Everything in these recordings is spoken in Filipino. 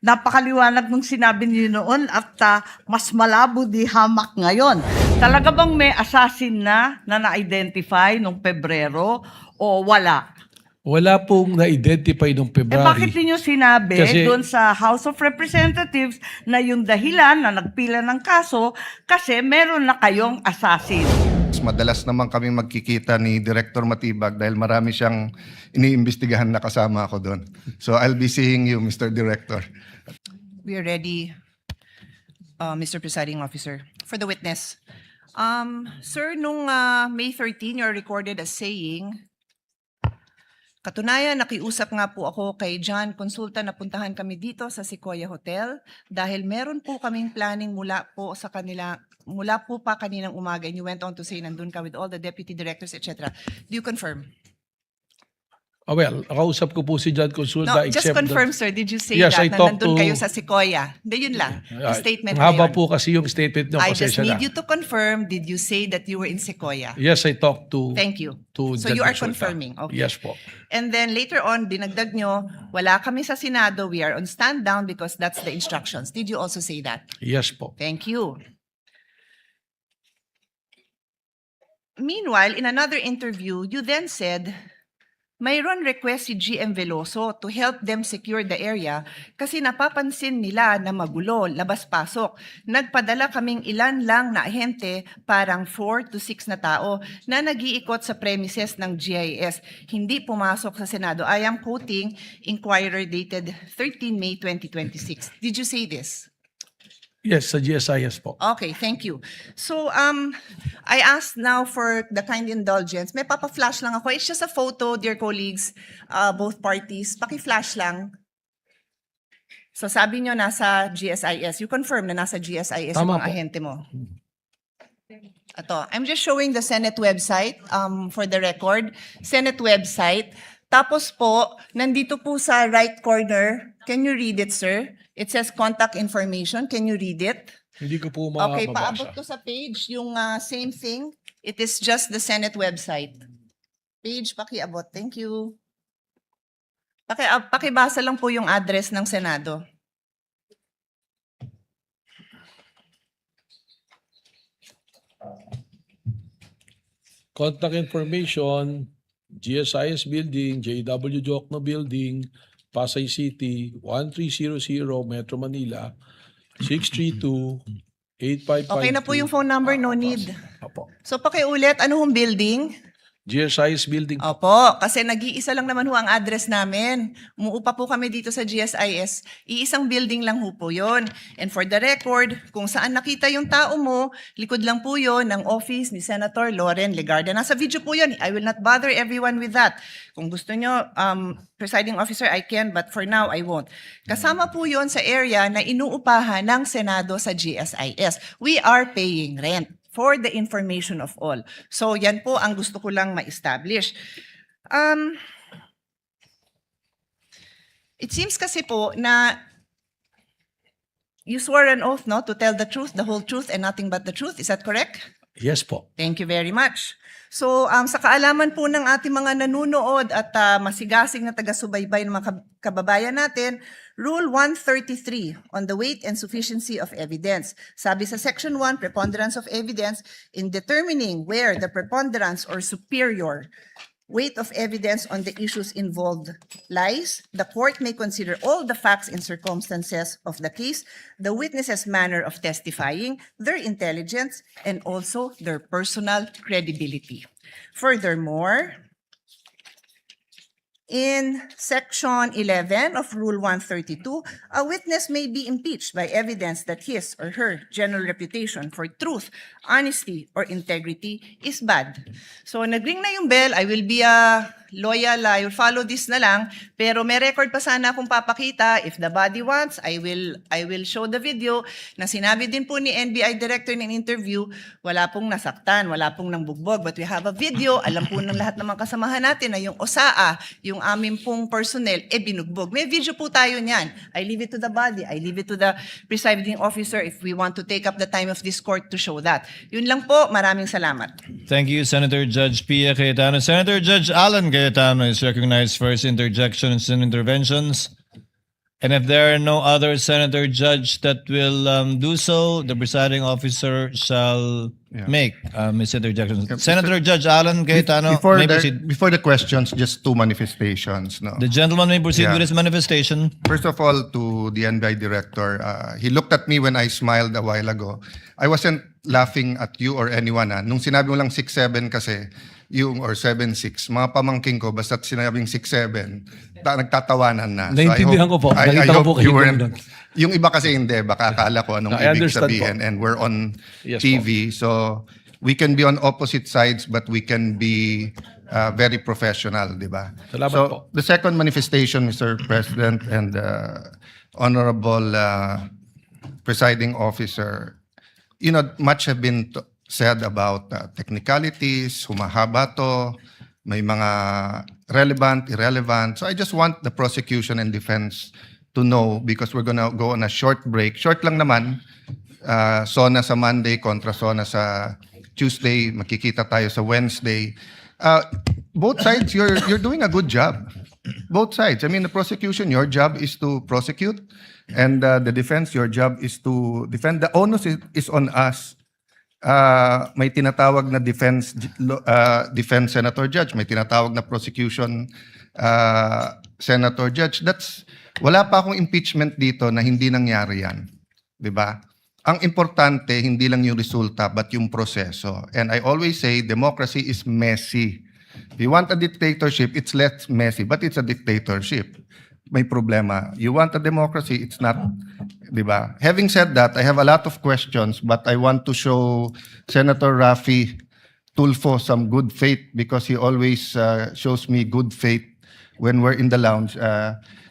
Napakaliwanag nung sinabi niyo noon at mas malabo di hamak ngayon. Talaga bang may assassin na na-identify nung Pebrero o wala? Wala pong na-identify noong Bakit February. niyo sinabi Kasi- doon sa House of Representatives na yung dahilan na nagpila ng kaso kasi meron na kayong assassin? Madalas naman kami magkikita ni Director Matibag dahil marami siyang iniimbestigahan na kasama ako doon. So I'll be seeing you, Mr. Director. We are ready, Mr. Presiding Officer. For the witness. Sir, nung May 13, you're recorded as saying, katunayan, nakiusap nga po ako kay John Consulta na puntahan kami dito sa Sequoia Hotel dahil meron po kaming planning mula po pa kaninang umaga, and you went on to say nandun ka with all the deputy directors, etc. Do you confirm? Well, nakausap ko po si John Consulta. No, just except confirm, that- sir. Did you say Yes, that I na talked nandun to- kayo sa Sequoia? Hindi, yun lang. Yung statement na Haba yun. po kasi yung statement nyo. I just pasensya need na. you to confirm, did you say that you were in Sequoia? Yes, I talked to... Thank you. to So John you are Consulta. confirming. Okay. Yes po. And then later on, dinagdag nyo, wala kami sa Senado, we are on stand down because that's the instructions. Did you also say that? Yes po. Thank you. Meanwhile, in another interview, you then said, mayroon request si GM Veloso to help them secure the area kasi napapansin nila na magulo, labas-pasok. Nagpadala kaming ilan lang na ahente, parang 4 to 6 na tao, na nag-iikot sa premises ng GIS. Hindi pumasok sa Senado. I am quoting Inquirer dated 13 May 2026. Did you say this? Yes, sa GSIS po. Okay, thank you. So, I asked now for the kind indulgence. May papa-flash lang ako. It's just a photo, dear colleagues, both parties. Paki-flash lang. So, sabi nyo nasa GSIS. You confirm na nasa GSIS yung Tama mga po. ahente mo. Ito, I'm just showing the Senate website for the record. Senate website. Tapos po, nandito po sa right corner. Can you read it, sir? It says contact information. Can you read it? Hindi ko po Okay, mabasa. paabot ko sa page yung same thing. It is just the Senate website. Page, pakiabot. Thank you. Pakibasa lang po yung address ng Senado. Contact information, GSIS Building, JW Jokno Building, Pasay City, 1300 Metro Manila, 632-8552. Okay na po yung phone number, no need. Opo. So pakiulit, ano hong building? GSIS Building. Opo, kasi nag-iisa lang naman ho ang address namin. Umuupa po kami dito sa GSIS. Iisang building lang ho po yun. And for the record, kung saan nakita yung tao mo, likod lang po yun ng office ni Senator Loren Legarda. Nasa video po yun. I will not bother everyone with that. Kung gusto nyo, Presiding Officer, I can, but for now, I won't. Kasama po yun sa area na inuupahan ng Senado sa GSIS. We are paying rent for the information of all. So yan po ang gusto ko lang ma-establish. It seems kasi po na you swore an oath, no, to tell the truth, the whole truth, and nothing but the truth. Is that correct? Yes po. Thank you very much. So, sa kaalaman po ng ating mga nanunood at masigasig na taga-subaybay ng mga kababayan natin, Rule 133 on the weight and sufficiency of evidence. Sabi sa Section 1, preponderance of evidence, in determining where the preponderance or superior weight of evidence on the issues involved lies, the court may consider all the facts and circumstances of the case, the witness's manner of testifying, their intelligence, and also their personal credibility. Furthermore, in Section 11 of Rule 132, a witness may be impeached by evidence that his or her general reputation for truth, honesty, or integrity is bad. So, nag-ring na yung bell. I will be loyal. I will follow this na lang. Pero may record pa sana akong papakita. If the body wants, I will show the video na sinabi din po ni NBI Director in interview, wala pong nasaktan, wala pong nangbugbog. But we have a video. Alam po ng lahat ng mga kasamahan natin na yung OSAA, yung aming pong personnel, binugbog. May video po tayo niyan. I leave it to the body. I leave it to the presiding officer if we want to take up the time of this court to show that. Yun lang po. Maraming salamat. Thank you, Senator Judge Pia Cayetano. Senator Judge Alan Cayetano is recognized for his interjections and interventions. And if there are no other senator judge that will do so, the presiding officer shall make his interjection. Senator Judge Alan Cayetano may proceed. Before the questions, just two manifestations. No? The gentleman may proceed Yeah. with his manifestation. First of all, to the NBI director, he looked at me when I smiled a while ago. I wasn't laughing at you or anyone. Nung sinabi mo lang 6'7" kasi, yung or 7'6", mga pamangking ko, basta't sinabing 6'7", nagtatawanan na. Naintindihan ko po. I Nakita ko hope po you kayo weren't, doon. yung iba kasi hindi, baka akala ko anong I ibig understand sabihin. po. And we're on Yes TV, so we can be on opposite sides, but we can be very professional, di ba? Salamat So, po. the second manifestation, Mr. President and Honorable Presiding Officer, you know, much have been said about technicalities, humahaba to, may mga relevant, irrelevant. So I just want the prosecution and defense to know, because we're gonna go on a short break. Short lang naman, SONA sa Monday kontra SONA sa Tuesday, makikita tayo sa Wednesday. Both sides, you're doing a good job. Both sides. I mean, the prosecution, your job is to prosecute, and the defense, your job is to defend. The onus is on us. May tinatawag na defense senator judge, may tinatawag na prosecution senator judge. Wala pa akong impeachment dito na hindi nangyari yan. 'Di ba? Ang importante, hindi lang yung resulta, but yung proseso. And I always say, democracy is messy. If you want a dictatorship, it's less messy, but it's a dictatorship. May problema. You want a democracy, it's not, di ba? Having said that, I have a lot of questions, but I want to show Senator Raffy Tulfo some good faith, because he always shows me good faith when we're in the lounge.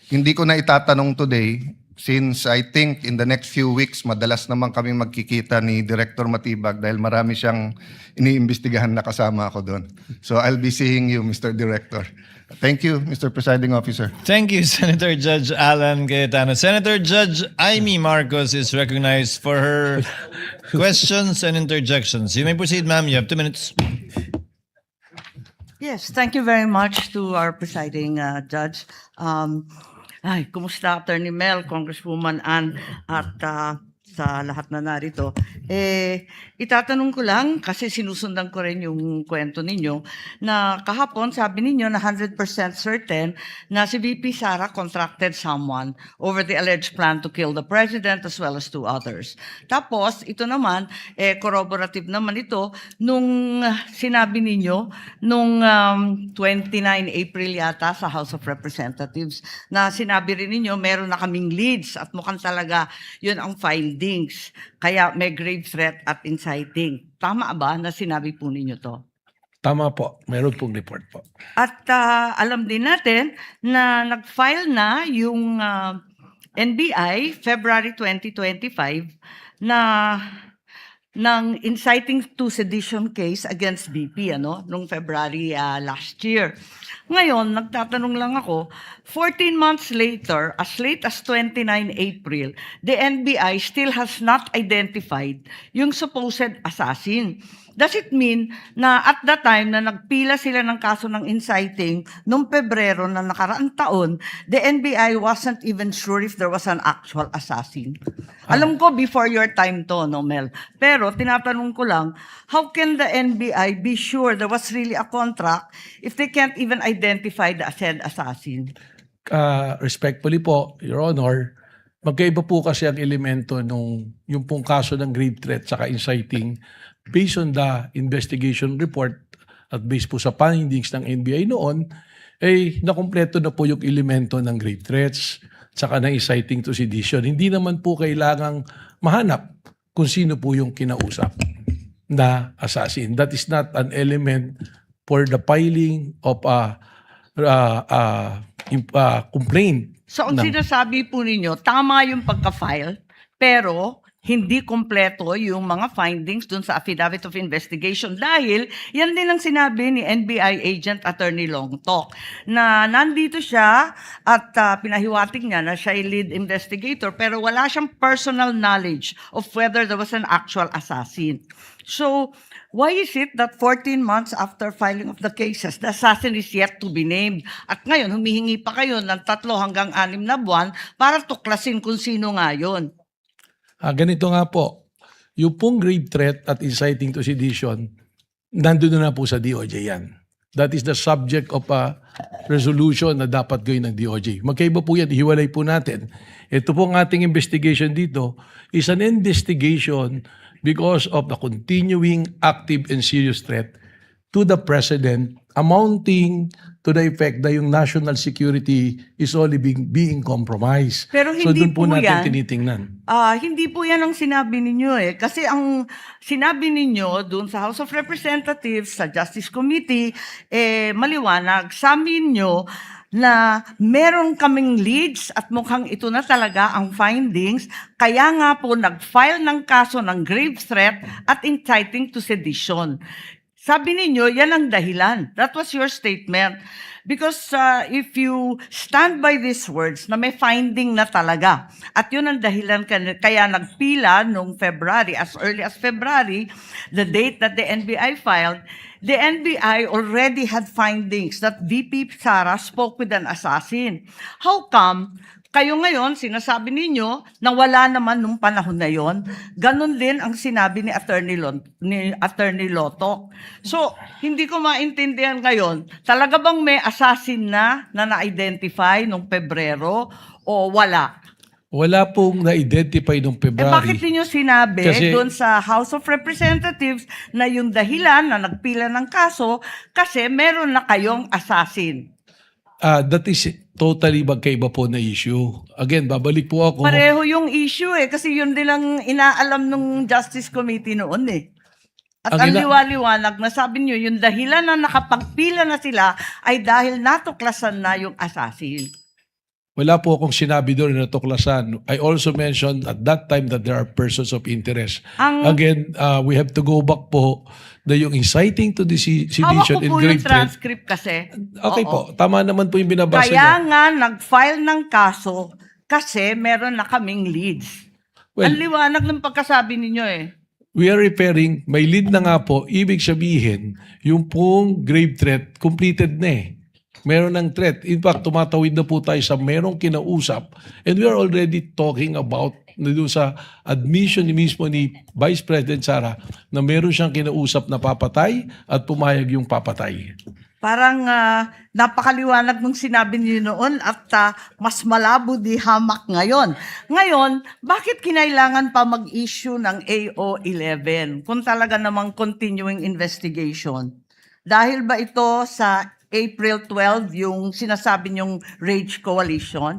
Hindi ko na itatanong today, since I think in the next few weeks, madalas naman kami magkikita ni Director Matibag dahil marami siyang iniimbestigahan na kasama ako doon. So I'll be seeing you, Mr. Director. Thank you, Mr. Presiding Officer. Thank you, Senator Judge Alan Cayetano. Senator Judge Amy Marcos is recognized for her questions and interjections. You may proceed, ma'am. You have 2 minutes. Yes, thank you very much to our presiding judge. Kumusta Attorney Mel, Congresswoman Ann, at sa lahat na narito. Itatanong ko lang, kasi sinusundan ko rin yung kwento ninyo, na kahapon sabi ninyo na 100% certain na si VP Sara contracted someone over the alleged plan to kill the president as well as 2 others. Tapos, ito naman, corroborative naman ito, nung sinabi ninyo, nung 29 April yata sa House of Representatives, na sinabi rin ninyo, meron na kaming leads at mukhang talaga yun ang findings. Kaya may grave threat at inciting. Tama ba na sinabi po ninyo to? Tama po. Meron pong report po. At alam din natin na nag-file na yung NBI February 2025 na ng inciting to sedition case against BP nung February last year. Ngayon, nagtatanong lang ako, 14 months later, as late as 29 April, the NBI still has not identified yung supposed assassin. Does it mean na at that time na nagpila sila ng kaso ng inciting noong Pebrero na nakaraang taon, the NBI wasn't even sure if there was an actual assassin? Alam ko before your time to, no, Mel? Pero tinatanong ko lang, how can the NBI be sure there was really a contract if they can't even identify the said assassin? Respectfully po, Your Honor, magkaiba po kasi ang elemento nung yung pong kaso ng grave threat saka inciting based on the investigation report at based po sa findings ng NBI noon, nakumpleto na po yung elemento ng grave threats saka ng inciting to sedition. Hindi naman po kailangang mahanap kung sino po yung kinausap na assassin. That is not an element for the filing of a complaint. So ang sinasabi po ninyo, tama yung pagka-file, pero hindi kompleto yung mga findings dun sa affidavit of investigation dahil yan din ang sinabi ni NBI agent Attorney Longtok na nandito siya at pinahiwatig niya na siya ay lead investigator pero wala siyang personal knowledge of whether there was an actual assassin. So, why is it that 14 months after filing of the cases, the assassin is yet to be named? At ngayon, humihingi pa kayo ng 3 hanggang 6 na buwan para tuklasin kung sino nga yun. Ganito nga po, yung pong grave threat at inciting to sedition, nandun na po sa DOJ yan. That is the subject of a resolution na dapat gawin ng DOJ. Magkaiba po yan, ihiwalay po natin. Ito pong ating investigation dito is an investigation because of the continuing active and serious threat to the President amounting to the effect that yung national security is only being compromised. Pero So hindi doon po po natin yan. tinitingnan. Hindi po yan ang sinabi ninyo eh. Kasi ang sinabi ninyo doon sa House of Representatives, sa Justice Committee, maliwanag sa amin nyo na meron kaming leads at mukhang ito na talaga ang findings. Kaya nga po nag-file ng kaso ng grave threat at inciting to sedition. Sabi ninyo, yan ang dahilan. That was your statement. Because if you stand by these words na may finding na talaga, at yun ang dahilan kaya nagpila noong February, as early as February, the date that the NBI filed, the NBI already had findings that VP Sara spoke with an assassin. How come kayo ngayon, sinasabi ninyo na wala naman nung panahon na yon? Ganon din ang sinabi ni Attorney Lotok. So, hindi ko maintindihan ngayon, talaga bang may assassin na na-identify nung Pebrero o wala? Wala pong na-identify noong February. Bakit niyo sinabi Kasi- doon sa House of Representatives na yung dahilan na nagpila ng kaso kasi meron na kayong assassin? That is totally magkaiba po na issue. Again, babalik po ako. Pareho yung issue eh, kasi yun din ang inaalam ng Justice Committee noon eh. At ang liwaliwanag na sabi niyo, yung dahilan na nakapagpila na sila ay dahil natuklasan na yung assassin. Wala po akong sinabi doon na natuklasan. I also mentioned at that time that there are persons of interest. Again, we have to go back po na yung inciting to the Hawak sedition ko and po yung grave threat. transcript kasi. Okay Oo. po, tama naman po yung binabasa Kaya niyo. nga nag-file ng kaso kasi meron na kaming leads. Well, Ang liwanag ng pagkasabi ninyo eh. we are referring, may lead na nga po, ibig sabihin, yung pong grave threat, completed na eh. Meron ng threat. In fact, tumatawid na po tayo sa merong kinausap. And we are already talking about na doon sa admission ni mismo ni Vice President Sara na meron siyang kinausap na papatay at pumayag yung papatay. Parang napakaliwanag nung sinabi niyo noon at mas malabo di hamak ngayon. Ngayon, bakit kinailangan pa mag-issue ng AO11 kung talaga namang continuing investigation? Dahil ba ito sa April 12 yung sinasabi niyong Rage Coalition?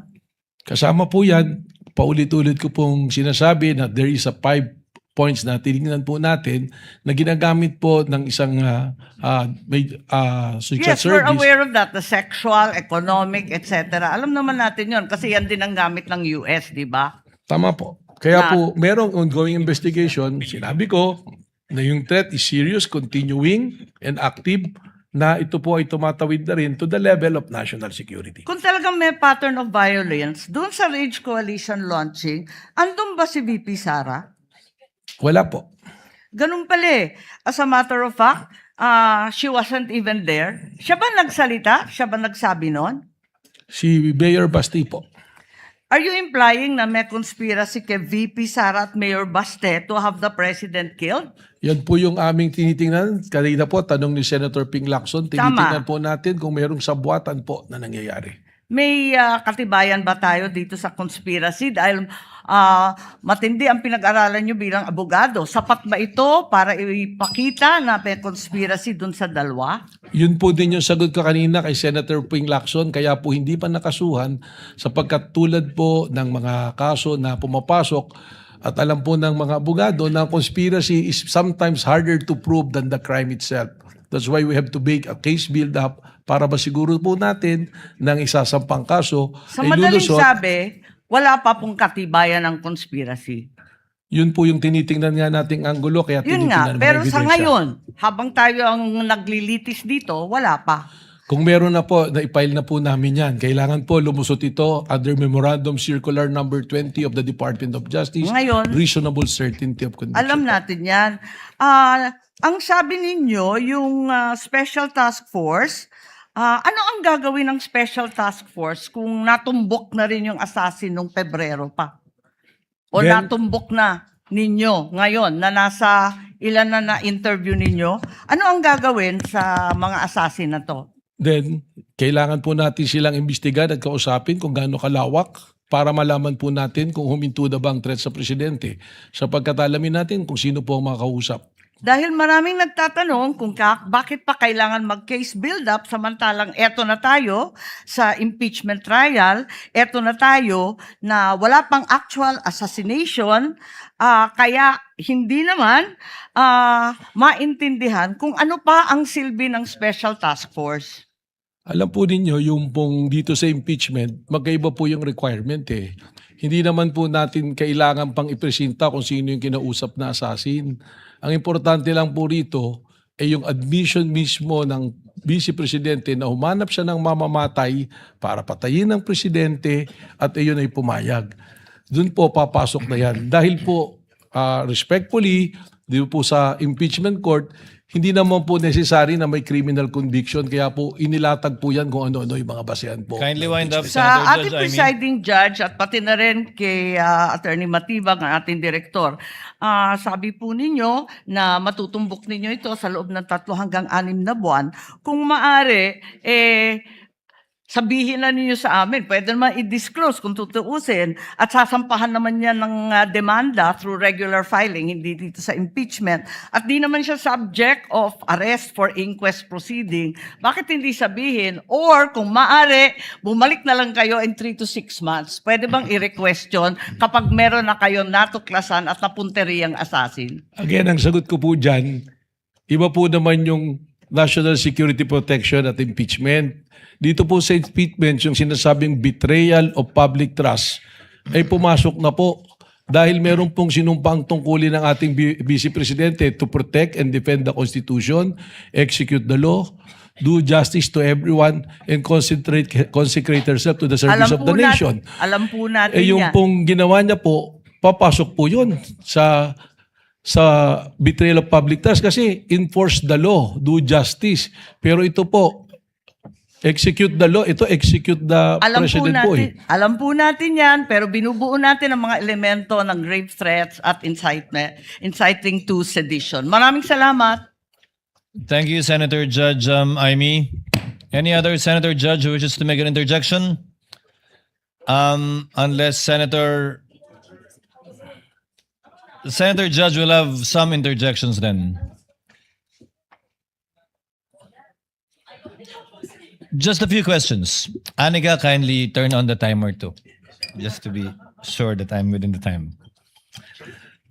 Kasama po yan, paulit-ulit ko pong sinasabi na there is a 5 points na tinignan po natin na ginagamit po ng isang social Yes, we're service. aware of that. The sexual, economic, etc. Alam naman natin yon kasi yan din ang gamit ng US, di ba? Tama po. Kaya po, merong ongoing investigation. Sinabi ko na yung threat is serious, continuing, and active, na ito po ay tumatawid na rin to the level of national security. Kung talagang may pattern of violence, doon sa Rage Coalition launching, andun ba si VP Sara? Wala po. Ganun pala eh. As a matter of fact, she wasn't even there. Siya ba nagsalita? Siya ba nagsabi nun? Si Mayor Basti po. Are you implying na may conspiracy kay VP Sara at Mayor Baste to have the president killed? Yan po yung aming tinitingnan. Kanina po, tanong ni Senator Ping Lacson, tinitingnan po natin kung merong sabuatan po na nangyayari. May katibayan ba tayo dito sa conspiracy? Dahil matindi ang pinag-aralan nyo bilang abogado. Sapat ba ito para ipakita na may conspiracy dun sa dalawa? Yun po din yung sagot ko kanina kay Senator Ping Lacson, kaya po hindi pa nakasuhan sapagkat tulad po ng mga kaso na pumapasok at alam po ng mga abogado na conspiracy is sometimes harder to prove than the crime itself. That's why we have to make a case build-up para masiguro po natin ng isasampang kaso Sa ay madaling lulusot. sabi, wala pa pong katibayan ng conspiracy. Yun po yung tinitingnan nga nating anggulo, kaya Yun nga, tinitingnan ng pero mga sa ebidensya. ngayon, habang tayo ang naglilitis dito, wala pa. Kung meron na po, na-file na po namin yan. Kailangan po lumusot ito under Memorandum Circular number 20 of the Department of Justice. Ngayon, Reasonable certainty of conviction. alam natin yan. Ang sabi ninyo, yung Special Task Force, ano ang gagawin ng Special Task Force kung natumbok na rin yung assassin nung Pebrero pa? O Then- natumbok na ninyo ngayon na nasa ilan na na-interview ninyo? Ano ang gagawin sa mga assassin na to? Then, kailangan po natin silang imbestigan at kausapin kung gaano kalawak para malaman po natin kung huminto na ba ang threat sa presidente. Sapagkat alamin natin kung sino po ang makakausap. Dahil maraming nagtatanong kung bakit pa kailangan mag-case build-up samantalang eto na tayo sa impeachment trial, eto na tayo na wala pang actual assassination, kaya hindi naman maintindihan kung ano pa ang silbi ng Special Task Force. Alam po ninyo, yung pong dito sa impeachment, magkaiba po yung requirement eh. Hindi naman po natin kailangan pang ipresenta kung sino yung kinausap na assassin. Ang importante lang po rito ay yung admission mismo ng Vice Presidente na humanap siya ng mamamatay para patayin ng Presidente at iyon ay pumayag. Doon po papasok na yan. Dahil po, respectfully, di po sa impeachment court, hindi naman po necessary na may criminal conviction. Kaya po inilatag po yan kung ano-ano yung mga basehan po. Kindly wind up, Sa Senator ating Judge Amy. presiding judge at pati na rin kay Attorney Matibag, ang ating direktor, sabi po ninyo na matutumbok ninyo ito sa loob ng 3 hanggang 6 na buwan. Kung maaari, sabihin na ninyo sa amin, pwede naman i-disclose kung tutuusin at sasampahan naman yan ng demanda through regular filing, hindi dito sa impeachment. At di naman siya subject of arrest for inquest proceeding. Bakit hindi sabihin? Or kung maaari, bumalik na lang kayo in 3 to 6 months. Pwede bang i-requestion kapag meron na kayo natuklasan at napunteriyang assassin? Again, ang sagot ko po dyan, iba po naman yung national security protection at impeachment. Dito po sa impeachment, yung sinasabing betrayal of public trust ay pumasok na po dahil meron pong sinumpang tungkulin ng ating Vice Presidente to protect and defend the Constitution, execute the law, do justice to everyone, and consecrate herself to the service of the nation. Alam po natin Yung yan. pong ginawa niya po, papasok po yun sa betrayal of public trust kasi enforce the law, do justice. Pero ito po, execute the law, ito execute the president po eh. Alam po natin yan, pero binubuo natin ang mga elemento ng grave threats at inciting to sedition. Maraming salamat. Thank you, Senator Judge Amy. Any other Senator Judge who wishes to make an interjection? Unless Senator Judge will have some interjections then. Just a few questions. Anika, kindly turn on the timer too. Just to be sure that I'm within the time.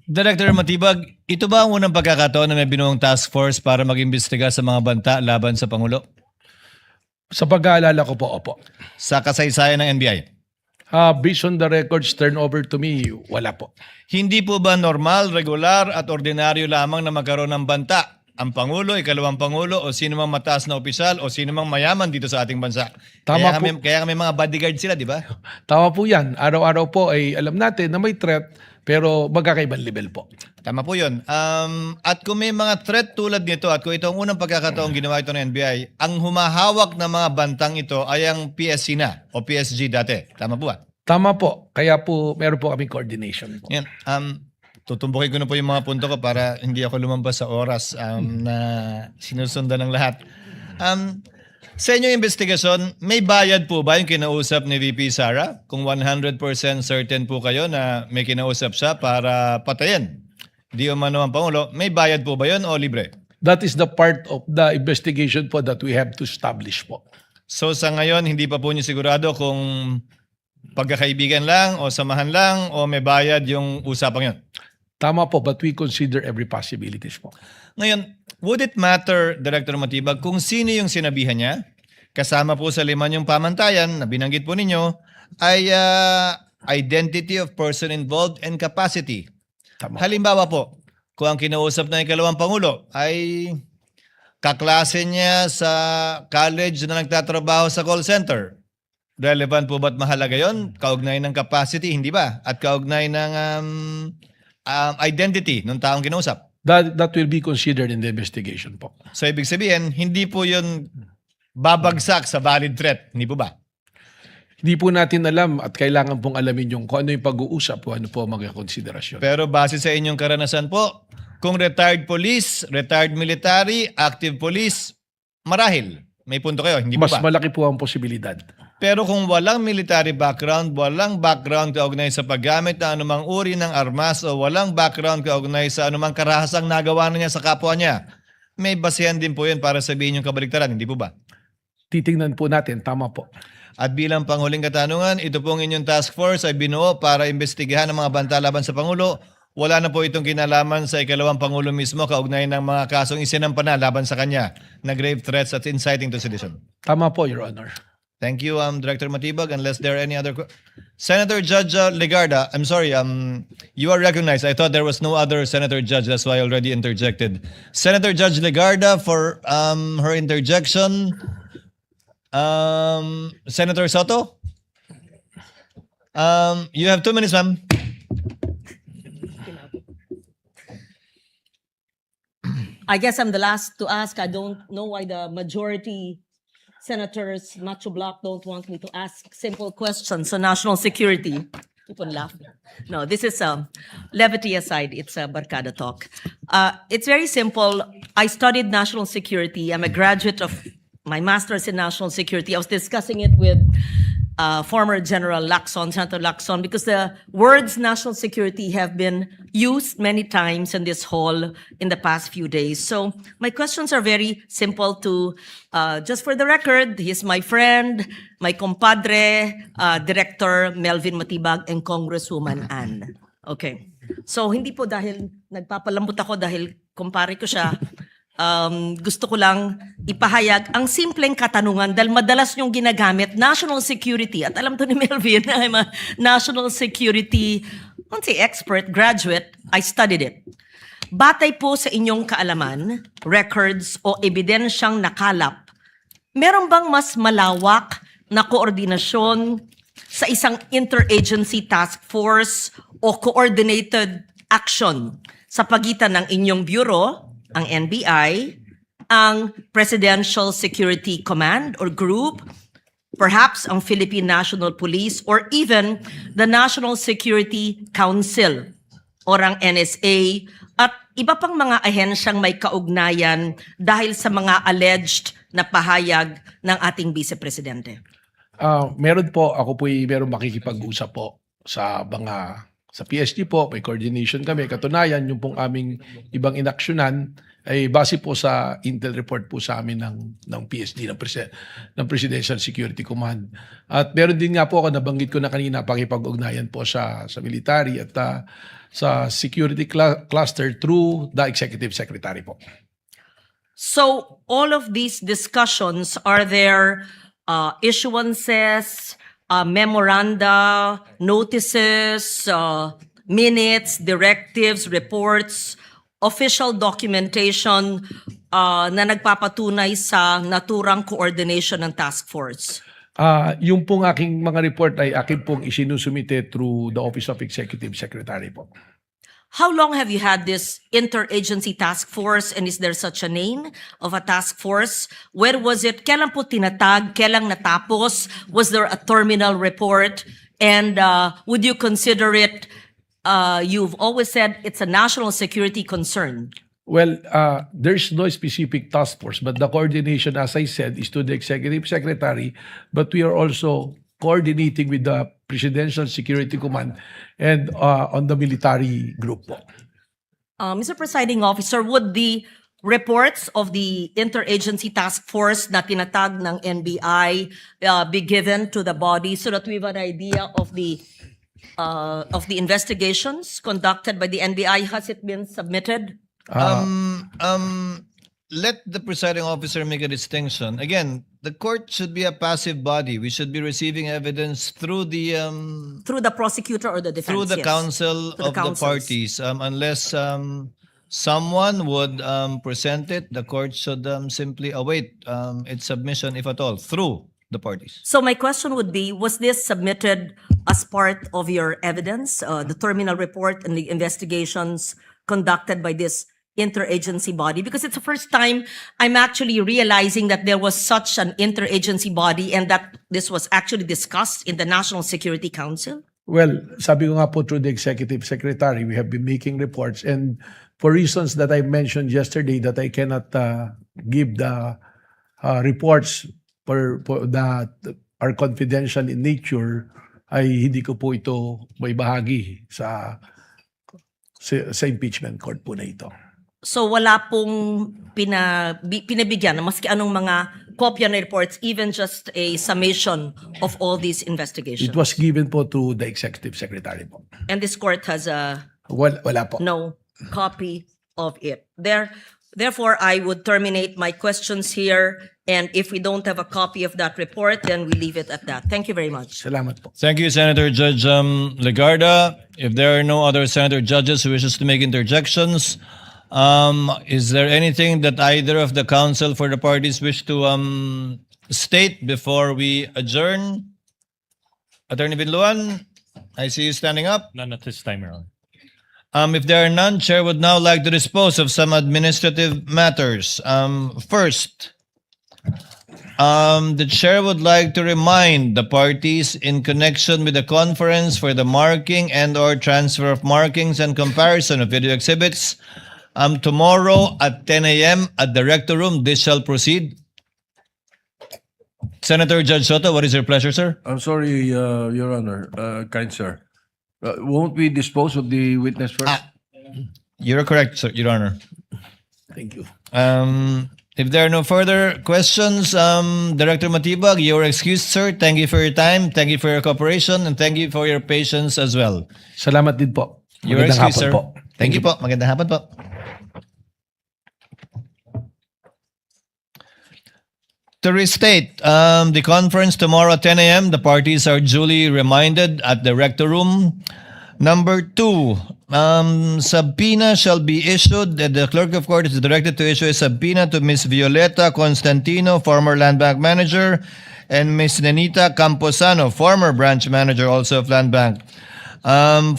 Director Matibag, ito ba ang unang pagkakataon na may binuong task force para mag-imbestiga sa mga banta laban sa Pangulo? Sa pag-aalala ko po, opo. Sa kasaysayan ng NBI? Based on the records turned over to me, wala po. Hindi po ba normal, regular at ordinaryo lamang na magkaroon ng banta? Ang Pangulo, ikalawang Pangulo, o sino mang mataas na opisyal, o sino mang mayaman dito sa ating bansa. Tama kaya kami mga bodyguard sila, di ba? Tama po yan. Araw-araw po ay alam natin na may threat, pero magkakaibang level po. Tama po yun. At kung may mga threat tulad nito, at kung ito ang unang pagkakataong ginawa ito ng NBI, ang humahawak ng mga bantang ito ay ang PSC na, o PSG dati. Tama po ba? Tama po. Kaya po, meron po kaming coordination po. Yan. Tutumbukin ko na po yung mga punto ko para hindi ako lumampas sa oras na sinusundan ng lahat. Sa inyong investigasyon, may bayad po ba yung kinausap ni VP Sara? Kung 100% certain po kayo na may kinausap siya para patayin di umano ang Pangulo, may bayad po ba yun o libre? That is the part of the investigation po that we have to establish po. So sa ngayon, hindi pa po niyo sigurado kung pagkakaibigan lang o samahan lang o may bayad yung usapang yun? Tama po, but we consider every possibilities po. Ngayon, would it matter, Director Matibag, kung sino yung sinabihan niya? Kasama po sa 5 yung pamantayan na binanggit po ninyo ay identity of person involved and capacity. Tama. Halimbawa po, kung ang kinausap ng ikalawang Pangulo ay kaklase niya sa college na nagtatrabaho sa call center, relevant po ba't mahalaga yon? Kaugnay ng capacity, hindi ba? At kaugnay ng identity ng taong kinausap. That will be considered in the investigation po. So ibig sabihin, hindi po yun babagsak sa valid threat, hindi po ba? Hindi po natin alam at kailangan pong alamin yung kung ano yung pag-uusap o ano po ang mga konsiderasyon. Pero base sa inyong karanasan po, kung retired police, retired military, active police, marahil. May punto kayo, hindi po Mas ba? malaki po ang posibilidad. Pero kung walang military background, walang background kaugnay sa paggamit ng anumang uri ng armas o walang background kaugnay sa anumang karahasang nagawa na niya sa kapwa niya, may basehan din po yun para sabihin yung kabaligtaran, hindi po ba? Titingnan po natin, tama po. At bilang panghuling katanungan, ito pong inyong task force ay binuo para imbestigahan ang mga banta laban sa Pangulo. Wala na po itong kinalaman sa ikalawang Pangulo mismo kaugnay ng mga kasong isinampa na laban sa kanya na grave threats at inciting to sedition. Tama po, Your Honor. Thank you, Director Matibag. Unless there are any other... Senator Judge Legarda, I'm sorry, you are recognized. I thought there was no other Senator Judge. That's why I already interjected. Senator Judge Legarda for her interjection. Senator Soto? You have 2 minutes, ma'am. I guess I'm the last to ask. I don't know why the majority senators, Macho Block, don't want me to ask simple questions on national security. People laugh. No, this is levity aside. It's a barkada talk. It's very simple. I studied national security. I'm a graduate of my master's in national security. I was discussing it with former General Lacson, Senator Lacson, because the words national security have been used many times in this hall in the past few days. So my questions are very simple to, just for the record, he's my friend, my compadre, Director Melvin Matibag, and Congresswoman Ann. Okay. So hindi po dahil nagpapalambot ako dahil kumpare ko siya, gusto ko lang ipahayag ang simpleng katanungan dahil madalas niyong ginagamit, national security. At alam to ni Melvin, I'm a national security, I won't say expert, graduate. I studied it. Batay po sa inyong kaalaman, records o ebidensyang nakalap, meron bang mas malawak na koordinasyon sa isang interagency task force o coordinated action sa pagitan ng inyong bureau, ang NBI, ang Presidential Security Command or Group, perhaps ang Philippine National Police, or even the National Security Council or ang NSA, at iba pang mga ahensyang may kaugnayan dahil sa mga alleged na pahayag ng ating Vice Presidente? Meron po, ako po meron makikipag-usap po sa PSG po, may coordination kami. Katunayan, yung pong aming ibang inaksyonan ay base po sa intel report po sa amin ng PSD, ng Presidential Security Command. At meron din nga po ako, nabanggit ko na kanina, pakipag-ugnayan po sa military at sa security cluster through the Executive Secretary po. So all of these discussions, are there issuances, memoranda, notices, minutes, directives, reports, official documentation na nagpapatunay sa naturang coordination ng task force? Yung pong aking mga report ay akin pong isinusumite through the Office of Executive Secretary po. How long have you had this interagency task force, and is there such a name of a task force? Where was it? Kailan po tinatag? Kailan natapos? Was there a terminal report? And would you consider it, you've always said it's a national security concern. Well, there's no specific task force, but the coordination, as I said, is to the Executive Secretary, but we are also coordinating with the Presidential Security Command and on the military group po. Mr. Presiding Officer, would the reports of the interagency task force na tinatag ng NBI be given to the body so that we have an idea of the investigations conducted by the NBI? Has it been submitted? let the presiding officer make a distinction. Again, the court should be a passive body. We should be receiving evidence through the Through the prosecutor or the defense? through the yes. counsel Through the of the counsels. parties. Unless someone would present it, the court should simply await its submission, if at all, through the parties. So my question would be, was this submitted as part of your evidence, the terminal report and the investigations conducted by this interagency body? Because it's the first time I'm actually realizing that there was such an interagency body and that this was actually discussed in the National Security Council. Well, sabi ko nga po through the executive secretary, we have been making reports, and for reasons that I mentioned yesterday that I cannot give the reports for that are confidential in nature, ay hindi ko po ito may bahagi sa impeachment court po na ito. So wala pong pinabigyan na maski anong mga kopya ng reports, even just a summation of all these investigations. It was given po to the executive secretary po. And this court has Wala po. no copy of it. Therefore, I would terminate my questions here. And if we don't have a copy of that report, then we leave it at that. Thank you very much. Salamat po. Thank you, Senator Judge Legarda. If there are no other senator judges who wishes to make interjections, is there anything that either of the counsel for the parties wish to state before we adjourn? Attorney Binluan, I see you standing up. None at this time, Your Honor. If there are none, Chair would now like to dispose of some administrative matters. First, the Chair would like to remind the parties in connection with the conference for the marking and/or transfer of markings and comparison of video exhibits. Tomorrow at 10 a.m. at the Rector Room, this shall proceed. Senator Judge Soto, what is your pleasure, sir? I'm sorry, Your Honor, kind sir. Won't we dispose of the witness first? You're correct, sir, Your Honor. Thank you. If there are no further questions, Director Matibag, you're excused, sir. Thank you for your time, thank you for your cooperation, and thank you for your patience as well. Salamat din po. You're Magandang excused, hapon sir. po. Thank you po. Magandang hapon po. To restate, the conference tomorrow at 10 a.m., the parties are duly reminded at the Rector Room. Number 2, subpoena shall be issued. The clerk of court is directed to issue a subpoena to Ms. Violeta Constantino, former Land Bank manager, and Ms. Nenita Camposano, former branch manager also of Land Bank,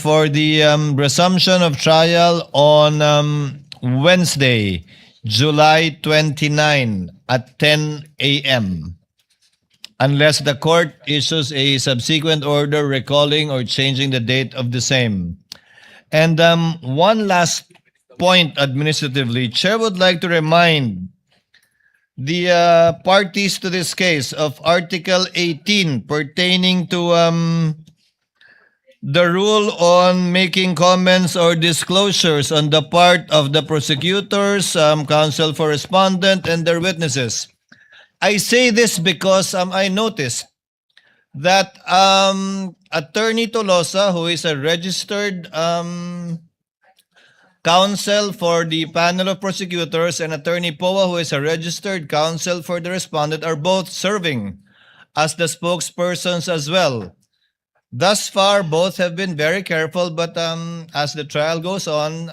for the resumption of trial on Wednesday, July 29 at 10 a.m. unless the court issues a subsequent order recalling or changing the date of the same. And one last point administratively, Chair would like to remind the parties to this case of Article 18 pertaining to the rule on making comments or disclosures on the part of the prosecutors, counsel for respondent, and their witnesses. I say this because I noticed that Attorney Tolosa, who is a registered counsel for the panel of prosecutors, and Attorney Poa, who is a registered counsel for the respondent, are both serving as the spokespersons as well. Thus far, both have been very careful, but as the trial goes on,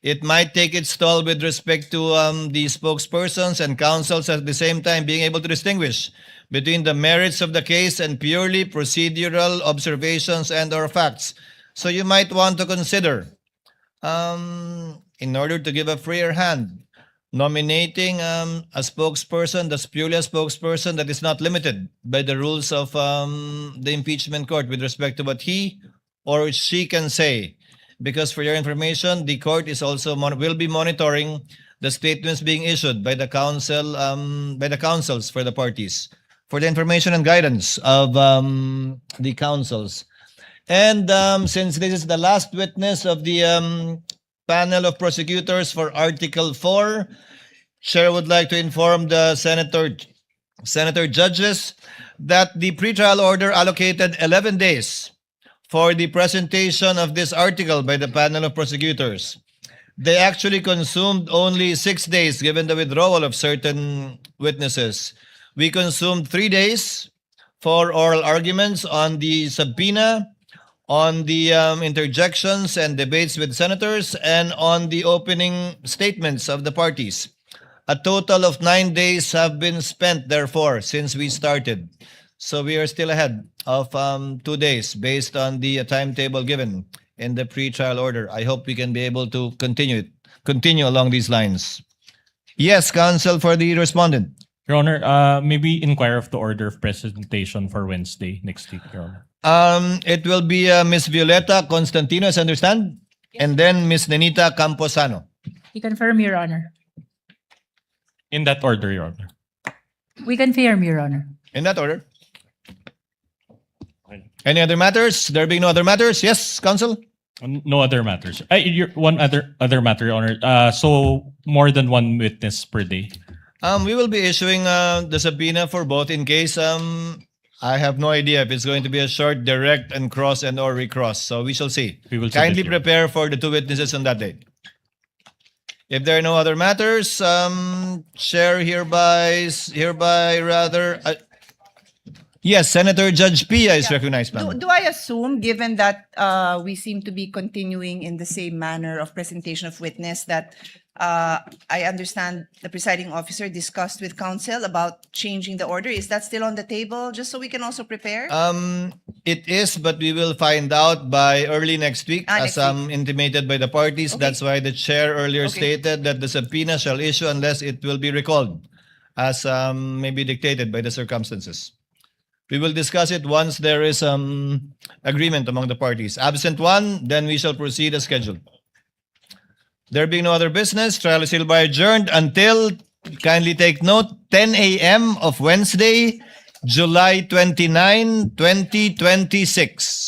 it might take its toll with respect to the spokespersons and counsels at the same time being able to distinguish between the merits of the case and purely procedural observations and/or facts. So you might want to consider, in order to give a freer hand, nominating a spokesperson that's purely a spokesperson that is not limited by the rules of the impeachment court with respect to what he or she can say. Because for your information, the court is also will be monitoring the statements being issued by the counsel, by the counsels for the parties, for the information and guidance of the counsels. And since this is the last witness of the panel of prosecutors for Article 4, Chair would like to inform the senator judges that the pretrial order allocated 11 days for the presentation of this article by the panel of prosecutors. they actually consumed only 6 days given the withdrawal of certain witnesses. We consumed 3 days for oral arguments on the subpoena, on the interjections and debates with senators, and on the opening statements of the parties. A total of 9 days have been spent, therefore, since we started. So we are still ahead of 2 days based on the timetable given in the pre-trial order. I hope we can be able to continue along these lines. Yes, counsel for the respondent. Your Honor, maybe inquire of the order of presentation for Wednesday next week, Your Honor. It will be Ms. Violeta Constantino, as I understand, and then Ms. Nenita Camposano. We confirm, Your Honor. In that order, Your Honor. We confirm, Your Honor. In that order. Any other matters? There being no other matters? Yes, counsel? No other matters. One other matter, Your Honor. So more than one witness per day. We will be issuing the subpoena for both in case I have no idea if it's going to be a short, direct, and cross and or recross. So we shall see. We will Kindly submit, Your Honor. prepare for the 2 witnesses on that day. If there are no other matters, Chair yes, Senator Judge Pia is recognized, ma'am. Do I assume, given that we seem to be continuing in the same manner of presentation of witness, that I understand the presiding officer discussed with counsel about changing the order? Is that still on the table, just so we can also prepare? It is, but we will find out by early next week, Next as week. intimated by the parties. Okay. That's why the chair earlier Okay. stated that the subpoena shall issue unless it will be recalled, as may be dictated by the circumstances. We will discuss it once there is agreement among the parties. Absent one, then we shall proceed as scheduled. There being no other business, trial is hereby adjourned until, kindly take note, 10 a.m. of Wednesday, July 29, 2026.